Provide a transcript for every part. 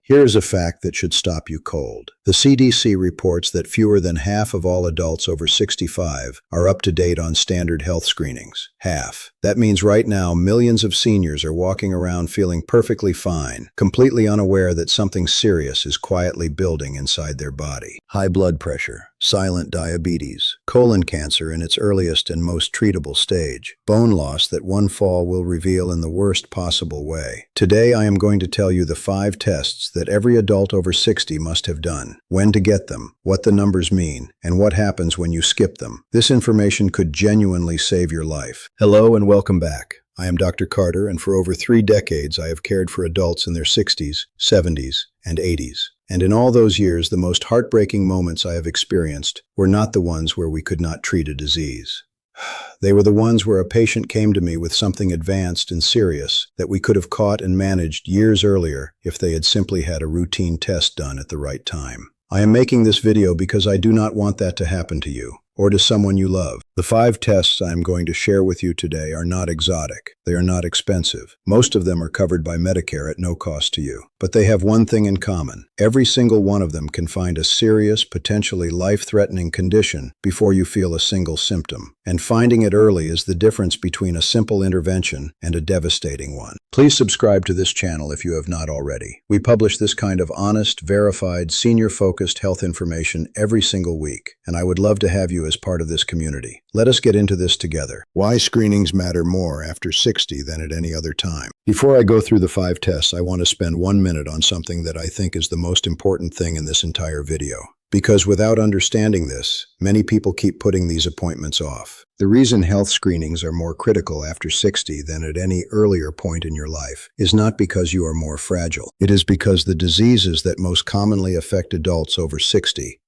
Here's a fact that should stop you cold. The CDC reports that fewer than half of all adults over 65 are up to date on standard health screenings. Half. That means right now millions of seniors are walking around feeling perfectly fine, completely unaware that something serious is quietly building inside their body. High blood pressure, silent diabetes, colon cancer in its earliest and most treatable stage, bone loss that one fall will reveal in the worst possible way. Today I am going to tell you the 5 tests that every adult over 60 must have done, when to get them, what the numbers mean, and what happens when you skip them. This information could genuinely save your life. Hello and welcome back. I am Dr. Carter, and for over 3 decades I have cared for adults in their 60s, 70s, and 80s. And in all those years, the most heartbreaking moments I have experienced were not the ones where we could not treat a disease. They were the ones where a patient came to me with something advanced and serious that we could have caught and managed years earlier if they had simply had a routine test done at the right time. I am making this video because I do not want that to happen to you or to someone you love. The 5 tests I am going to share with you today are not exotic. They are not expensive. Most of them are covered by Medicare at no cost to you. But they have one thing in common. Every single one of them can find a serious, potentially life-threatening condition before you feel a single symptom. And finding it early is the difference between a simple intervention and a devastating one. Please subscribe to this channel if you have not already. We publish this kind of honest, verified, senior-focused health information every single week, and I would love to have you as part of this community. Let us get into this together. Why screenings matter more after 60 than at any other time. Before I go through the 5 tests, I want to spend 1 minute on something that I think is the most important thing in this entire video. Because without understanding this, many people keep putting these appointments off. The reason health screenings are more critical after 60 than at any earlier point in your life is not because you are more fragile. It is because the diseases that most commonly affect adults over 60,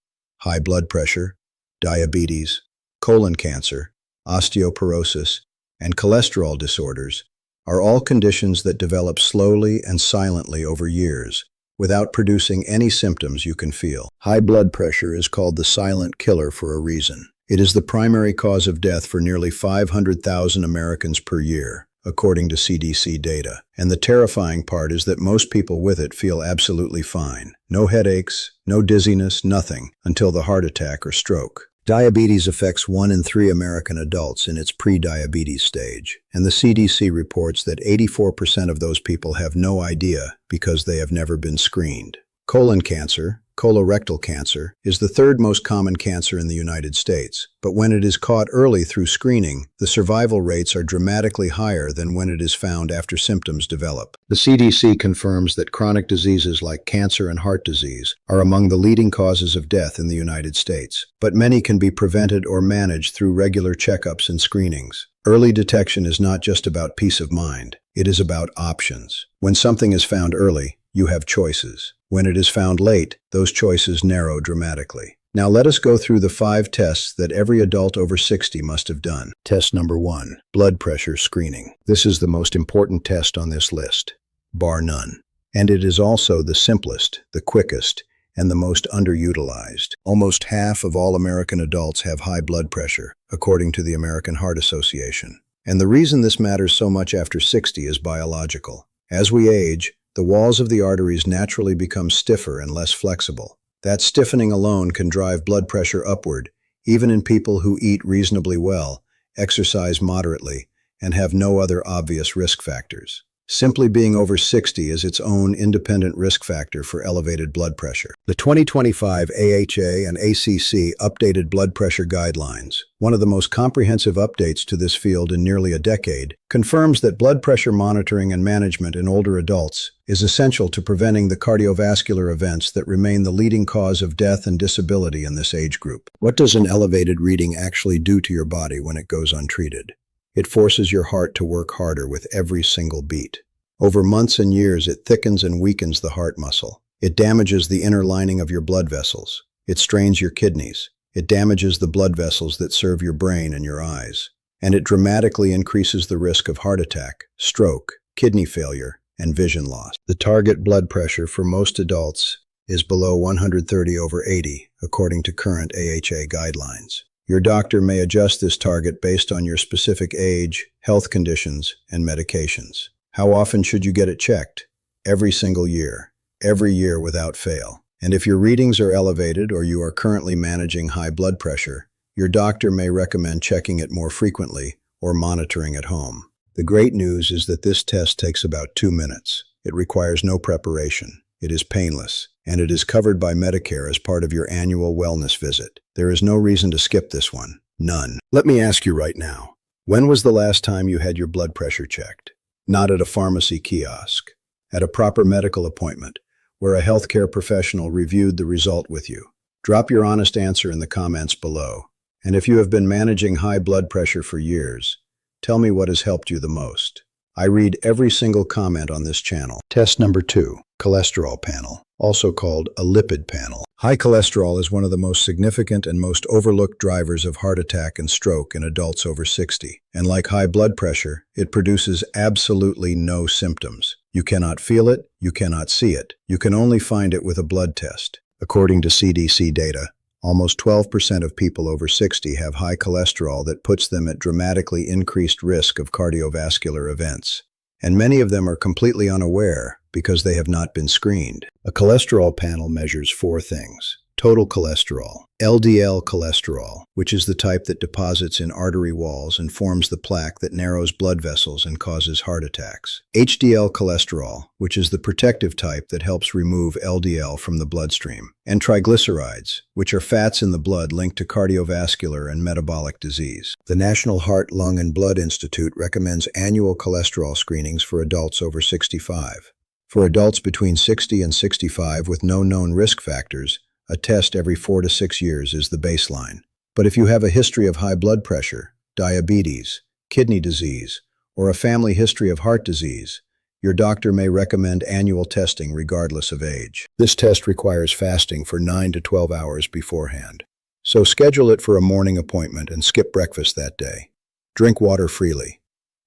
high blood pressure, diabetes, colon cancer, osteoporosis, and cholesterol disorders, are all conditions that develop slowly and silently over years, without producing any symptoms you can feel. High blood pressure is called the silent killer for a reason. It is the primary cause of death for nearly 500,000 Americans per year, according to CDC data. And the terrifying part is that most people with it feel absolutely fine. No headaches, no dizziness, nothing, until the heart attack or stroke. Diabetes affects 1 in 3 American adults in its pre-diabetes stage, and the CDC reports that 84% of those people have no idea because they have never been screened. Colon cancer, colorectal cancer, is the 3rd most common cancer in the United States, but when it is caught early through screening, the survival rates are dramatically higher than when it is found after symptoms develop. The CDC confirms that chronic diseases like cancer and heart disease are among the leading causes of death in the United States, but many can be prevented or managed through regular checkups and screenings. Early detection is not just about peace of mind, it is about options. When something is found early, you have choices. When it is found late, those choices narrow dramatically. Now let us go through the 5 tests that every adult over 60 must have done. Test number 1, blood pressure screening. This is the most important test on this list, bar none. And it is also the simplest, the quickest, and the most underutilized. Almost half of all American adults have high blood pressure, according to the American Heart Association. And the reason this matters so much after 60 is biological. As we age, the walls of the arteries naturally become stiffer and less flexible. That stiffening alone can drive blood pressure upward, even in people who eat reasonably well, exercise moderately, and have no other obvious risk factors. Simply being over 60 is its own independent risk factor for elevated blood pressure. The 2025 AHA and ACC updated blood pressure guidelines, one of the most comprehensive updates to this field in nearly a decade, confirms that blood pressure monitoring and management in older adults is essential to preventing the cardiovascular events that remain the leading cause of death and disability in this age group. What does an elevated reading actually do to your body when it goes untreated? It forces your heart to work harder with every single beat. Over months and years, it thickens and weakens the heart muscle. It damages the inner lining of your blood vessels. It strains your kidneys. It damages the blood vessels that serve your brain and your eyes. And it dramatically increases the risk of heart attack, stroke, kidney failure, and vision loss. The target blood pressure for most adults is below 130/80, according to current AHA guidelines. Your doctor may adjust this target based on your specific age, health conditions, and medications. How often should you get it checked? Every single year. every year without fail. And if your readings are elevated or you are currently managing high blood pressure, your doctor may recommend checking it more frequently or monitoring at home. The great news is that this test takes about 2 minutes. It requires no preparation. It is painless, and it is covered by Medicare as part of your annual wellness visit. There is no reason to skip this one. None. Let me ask you right now, when was the last time you had your blood pressure checked? Not at a pharmacy kiosk. At a proper medical appointment, where a healthcare professional reviewed the result with you. Drop your honest answer in the comments below. And if you have been managing high blood pressure for years, tell me what has helped you the most. I read every single comment on this channel. Test number 2, cholesterol panel, also called a lipid panel. High cholesterol is one of the most significant and most overlooked drivers of heart attack and stroke in adults over 60. And like high blood pressure, it produces absolutely no symptoms. You cannot feel it, you cannot see it. You can only find it with a blood test. According to CDC data, almost 12% of people over 60 have high cholesterol that puts them at dramatically increased risk of cardiovascular events. And many of them are completely unaware because they have not been screened. A cholesterol panel measures 4 things. Total cholesterol, LDL cholesterol, which is the type that deposits in artery walls and forms the plaque that narrows blood vessels and causes heart attacks. HDL cholesterol, which is the protective type that helps remove LDL from the bloodstream. And triglycerides, which are fats in the blood linked to cardiovascular and metabolic disease. The National Heart, Lung, and Blood Institute recommends annual cholesterol screenings for adults over 65. For adults between 60 and 65 with no known risk factors, a test every 4 to 6 years is the baseline. But if you have a history of high blood pressure, diabetes, kidney disease, or a family history of heart disease, your doctor may recommend annual testing regardless of age. This test requires fasting for 9 to 12 hours beforehand. So schedule it for a morning appointment and skip breakfast that day. Drink water freely.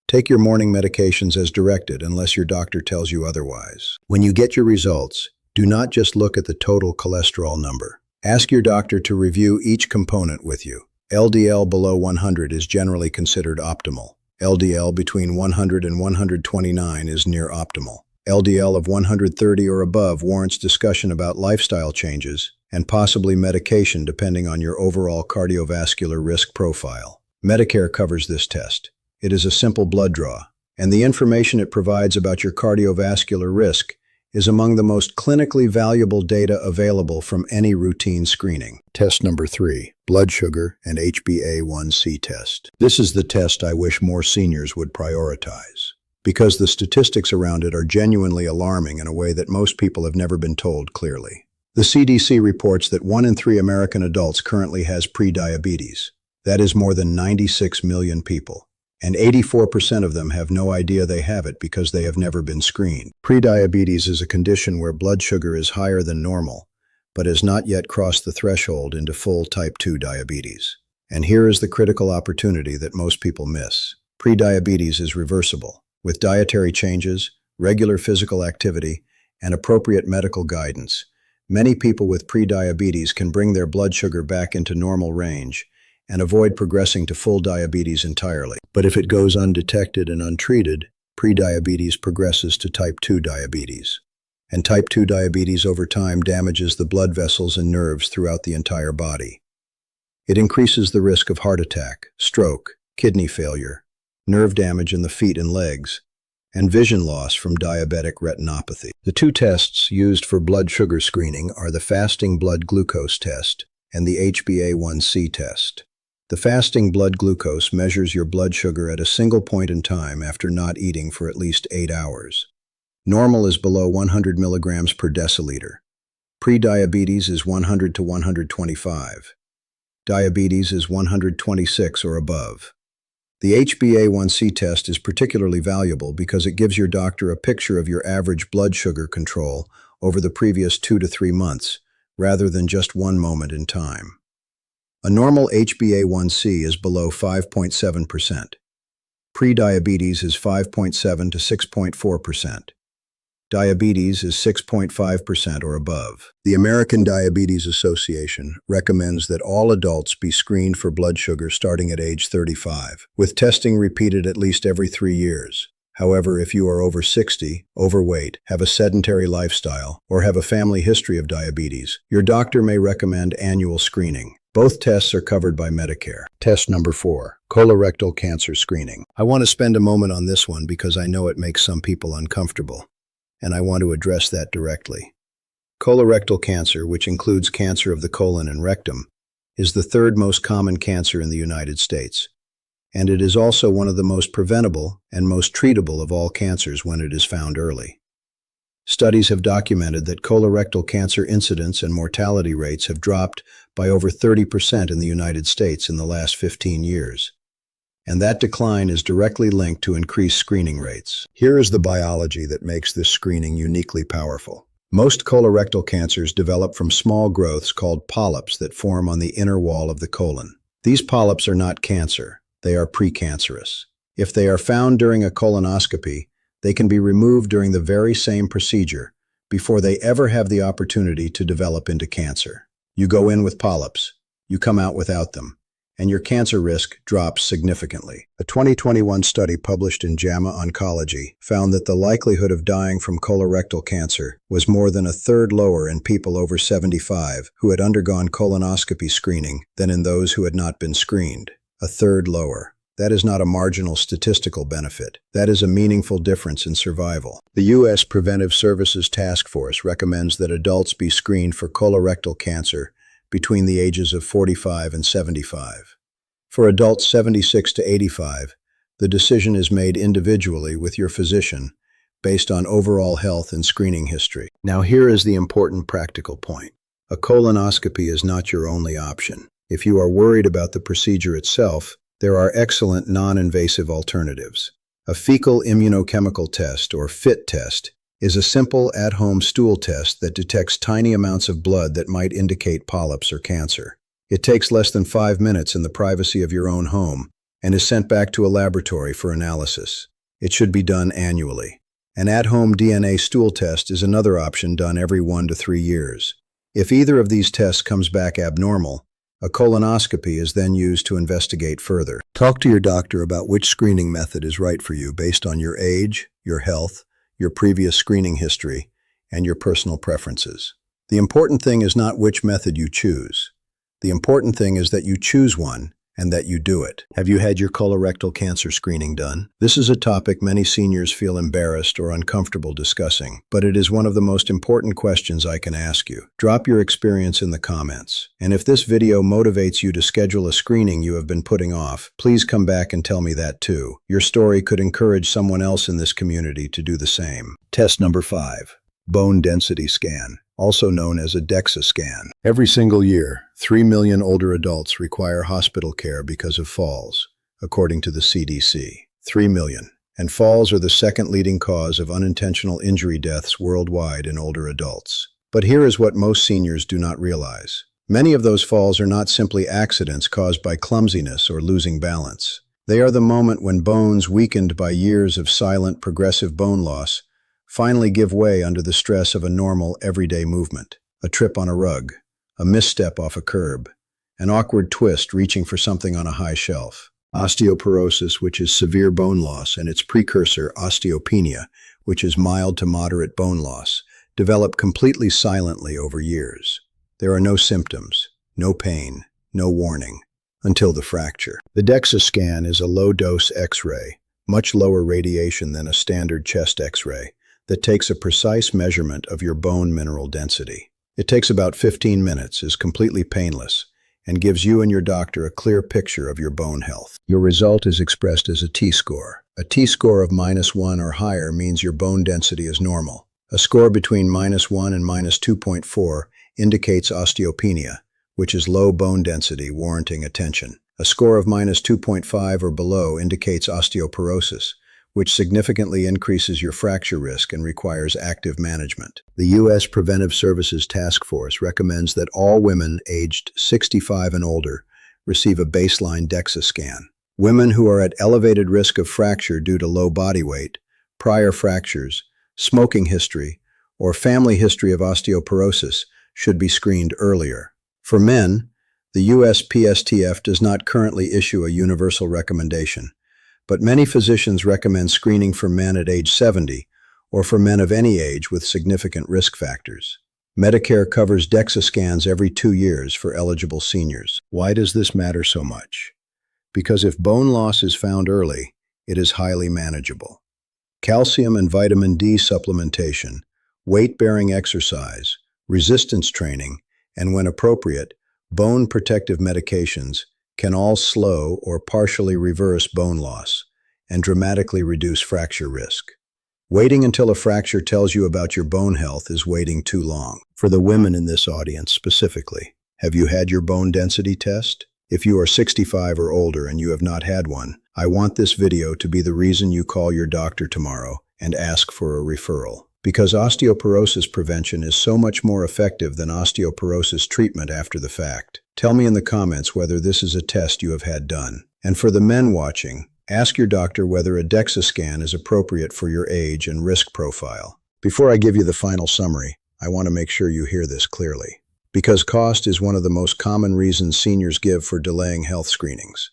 Take your morning medications as directed unless your doctor tells you otherwise. When you get your results, do not just look at the total cholesterol number. Ask your doctor to review each component with you. LDL below 100 is generally considered optimal. LDL between 100 and 129 is near optimal. LDL of 130 or above warrants discussion about lifestyle changes and possibly medication depending on your overall cardiovascular risk profile. Medicare covers this test. It is a simple blood draw, and the information it provides about your cardiovascular risk is among the most clinically valuable data available from any routine screening. Test number 3, blood sugar and HbA1c test. This is the test I wish more seniors would prioritize, because the statistics around it are genuinely alarming in a way that most people have never been told clearly. The CDC reports that 1 in 3 American adults currently has prediabetes. That is more than 96 million people. And 84% of them have no idea they have it because they have never been screened. Prediabetes is a condition where blood sugar is higher than normal, but has not yet crossed the threshold into full type 2 diabetes. And here is the critical opportunity that most people miss. Prediabetes is reversible. With dietary changes, regular physical activity, and appropriate medical guidance, many people with prediabetes can bring their blood sugar back into normal range and avoid progressing to full diabetes entirely. But if it goes undetected and untreated, prediabetes progresses to type 2 diabetes. And type 2 diabetes over time damages the blood vessels and nerves throughout the entire body. It increases the risk of heart attack, stroke, kidney failure, nerve damage in the feet and legs, and vision loss from diabetic retinopathy. The 2 tests used for blood sugar screening are the fasting blood glucose test and the HbA1c test. The fasting blood glucose measures your blood sugar at a single point in time after not eating for at least 8 hours. Normal is below 100 milligrams per deciliter. Prediabetes is 100 to 125. Diabetes is 126 or above. The HbA1c test is particularly valuable because it gives your doctor a picture of your average blood sugar control over the previous 2 to 3 months, rather than just one moment in time. A normal HbA1c is below 5.7%. Prediabetes is 5.7 to 6.4%. Diabetes is 6.5% or above. The American Diabetes Association recommends that all adults be screened for blood sugar starting at age 35, with testing repeated at least every 3 years. However, if you are over 60, overweight, have a sedentary lifestyle, or have a family history of diabetes, your doctor may recommend annual screening. Both tests are covered by Medicare. Test number 4, colorectal cancer screening. I want to spend a moment on this one because I know it makes some people uncomfortable, and I want to address that directly. Colorectal cancer, which includes cancer of the colon and rectum, is the third most common cancer in the United States, and it is also one of the most preventable and most treatable of all cancers when it is found early. Studies have documented that colorectal cancer incidence and mortality rates have dropped by over 30% in the United States in the last 15 years. And that decline is directly linked to increased screening rates. Here is the biology that makes this screening uniquely powerful. Most colorectal cancers develop from small growths called polyps that form on the inner wall of the colon. These polyps are not cancer, they are precancerous. If they are found during a colonoscopy, they can be removed during the very same procedure before they ever have the opportunity to develop into cancer. You go in with polyps, you come out without them, and your cancer risk drops significantly. A 2021 study published in JAMA Oncology found that the likelihood of dying from colorectal cancer was more than a third lower in people over 75 who had undergone colonoscopy screening than in those who had not been screened. A third lower. That is not a marginal statistical benefit. That is a meaningful difference in survival. The U.S. Preventive Services Task Force recommends that adults be screened for colorectal cancer between the ages of 45 and 75. For adults 76 to 85, the decision is made individually with your physician based on overall health and screening history. Now here is the important practical point. A colonoscopy is not your only option. If you are worried about the procedure itself, there are excellent non-invasive alternatives. A fecal immunochemical test, or FIT test, is a simple at-home stool test that detects tiny amounts of blood that might indicate polyps or cancer. It takes less than 5 minutes in the privacy of your own home and is sent back to a laboratory for analysis. It should be done annually. An at-home DNA stool test is another option done every 1 to 3 years. If either of these tests comes back abnormal, a colonoscopy is then used to investigate further. Talk to your doctor about which screening method is right for you based on your age, your health, your previous screening history, and your personal preferences. The important thing is not which method you choose. The important thing is that you choose one and that you do it. Have you had your colorectal cancer screening done? This is a topic many seniors feel embarrassed or uncomfortable discussing, but it is one of the most important questions I can ask you. Drop your experience in the comments. And if this video motivates you to schedule a screening you have been putting off, please come back and tell me that too. Your story could encourage someone else in this community to do the same. Test number 5. Bone density scan, also known as a DEXA scan. Every single year, 3 million older adults require hospital care because of falls, according to the CDC. 3 million. And falls are the second leading cause of unintentional injury deaths worldwide in older adults. But here is what most seniors do not realize. Many of those falls are not simply accidents caused by clumsiness or losing balance. They are the moment when bones weakened by years of silent, progressive bone loss finally give way under the stress of a normal, everyday movement. A trip on a rug, a misstep off a curb, an awkward twist reaching for something on a high shelf. Osteoporosis, which is severe bone loss, and its precursor, osteopenia, which is mild to moderate bone loss, develop completely silently over years. There are no symptoms, no pain, no warning, until the fracture. The DEXA scan is a low-dose X-ray, much lower radiation than a standard chest X-ray, that takes a precise measurement of your bone mineral density. It takes about 15 minutes, is completely painless, and gives you and your doctor a clear picture of your bone health. Your result is expressed as a T-score. A T-score of -1 or higher means your bone density is normal. A score between -1 and -2.4 indicates osteopenia, which is low bone density warranting attention. A score of -2.5 or below indicates osteoporosis, which significantly increases your fracture risk and requires active management. The U.S. Preventive Services Task Force recommends that all women aged 65 and older receive a baseline DEXA scan. Women who are at elevated risk of fracture due to low body weight, prior fractures, smoking history, or family history of osteoporosis should be screened earlier. For men, the USPSTF does not currently issue a universal recommendation, but many physicians recommend screening for men at age 70 or for men of any age with significant risk factors. Medicare covers DEXA scans every 2 years for eligible seniors. Why does this matter so much? Because if bone loss is found early, it is highly manageable. Calcium and vitamin D supplementation, weight-bearing exercise, resistance training, and when appropriate, bone protective medications can all slow or partially reverse bone loss and dramatically reduce fracture risk. Waiting until a fracture tells you about your bone health is waiting too long. For the women in this audience specifically, have you had your bone density test? If you are 65 or older and you have not had one, I want this video to be the reason you call your doctor tomorrow and ask for a referral. Because osteoporosis prevention is so much more effective than osteoporosis treatment after the fact. Tell me in the comments whether this is a test you have had done. And for the men watching, ask your doctor whether a DEXA scan is appropriate for your age and risk profile. Before I give you the final summary, I want to make sure you hear this clearly. Because cost is one of the most common reasons seniors give for delaying health screenings,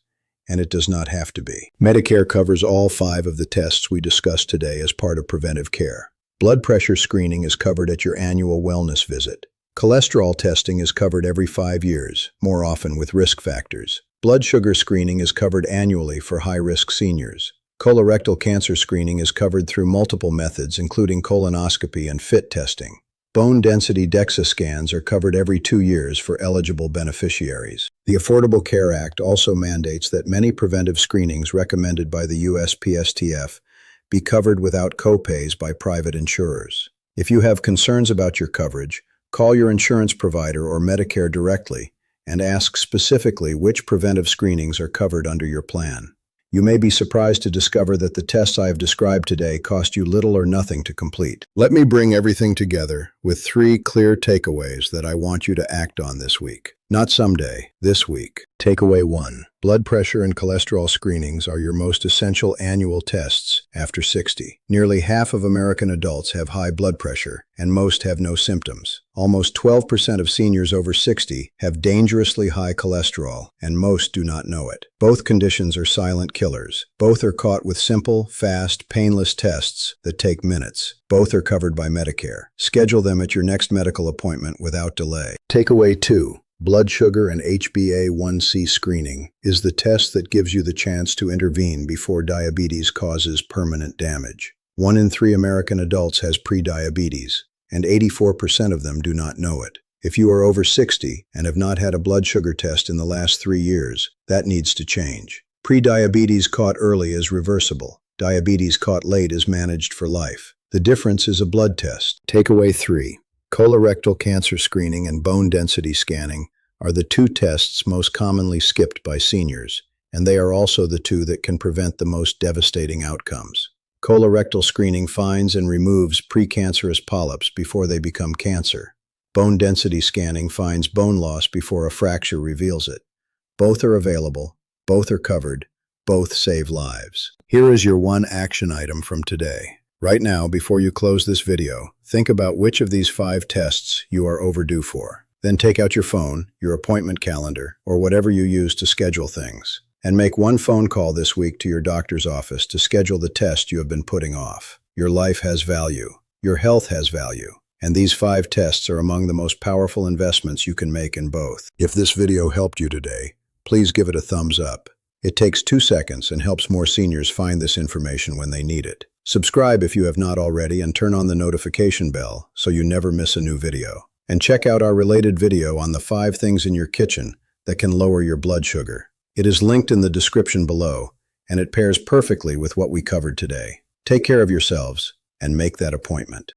and it does not have to be. Medicare covers all 5 of the tests we discussed today as part of preventive care. Blood pressure screening is covered at your annual wellness visit. Cholesterol testing is covered every 5 years, more often with risk factors. Blood sugar screening is covered annually for high-risk seniors. Colorectal cancer screening is covered through multiple methods, including colonoscopy and FIT testing. Bone density DEXA scans are covered every 2 years for eligible beneficiaries. The Affordable Care Act also mandates that many preventive screenings recommended by the USPSTF be covered without copays by private insurers. If you have concerns about your coverage, call your insurance provider or Medicare directly and ask specifically which preventive screenings are covered under your plan. You may be surprised to discover that the tests I have described today cost you little or nothing to complete. Let me bring everything together with 3 clear takeaways that I want you to act on this week. Not someday, this week. Takeaway 1. Blood pressure and cholesterol screenings are your most essential annual tests after 60. Nearly half of American adults have high blood pressure, and most have no symptoms. Almost 12% of seniors over 60 have dangerously high cholesterol, and most do not know it. Both conditions are silent killers. Both are caught with simple, fast, painless tests that take minutes. Both are covered by Medicare. Schedule them at your next medical appointment without delay. Takeaway 2. Blood sugar and HbA1c screening is the test that gives you the chance to intervene before diabetes causes permanent damage. 1 in 3 American adults has prediabetes, and 84% of them do not know it. If you are over 60 and have not had a blood sugar test in the last 3 years, that needs to change. Prediabetes caught early is reversible. Diabetes caught late is managed for life. The difference is a blood test. Takeaway 3. Colorectal cancer screening and bone density scanning are the 2 tests most commonly skipped by seniors, and they are also the 2 that can prevent the most devastating outcomes. Colorectal screening finds and removes precancerous polyps before they become cancer. Bone density scanning finds bone loss before a fracture reveals it. Both are available, both are covered, both save lives. Here is your 1 action item from today. Right now, before you close this video, think about which of these 5 tests you are overdue for. Then take out your phone, your appointment calendar, or whatever you use to schedule things, and make 1 phone call this week to your doctor's office to schedule the test you have been putting off. Your life has value. Your health has value. And these 5 tests are among the most powerful investments you can make in both. If this video helped you today, please give it a thumbs up. It takes 2 seconds and helps more seniors find this information when they need it. Subscribe if you have not already and turn on the notification bell so you never miss a new video. And check out our related video on the 5 things in your kitchen that can lower your blood sugar. It is linked in the description below, and it pairs perfectly with what we covered today. Take care of yourselves and make that appointment.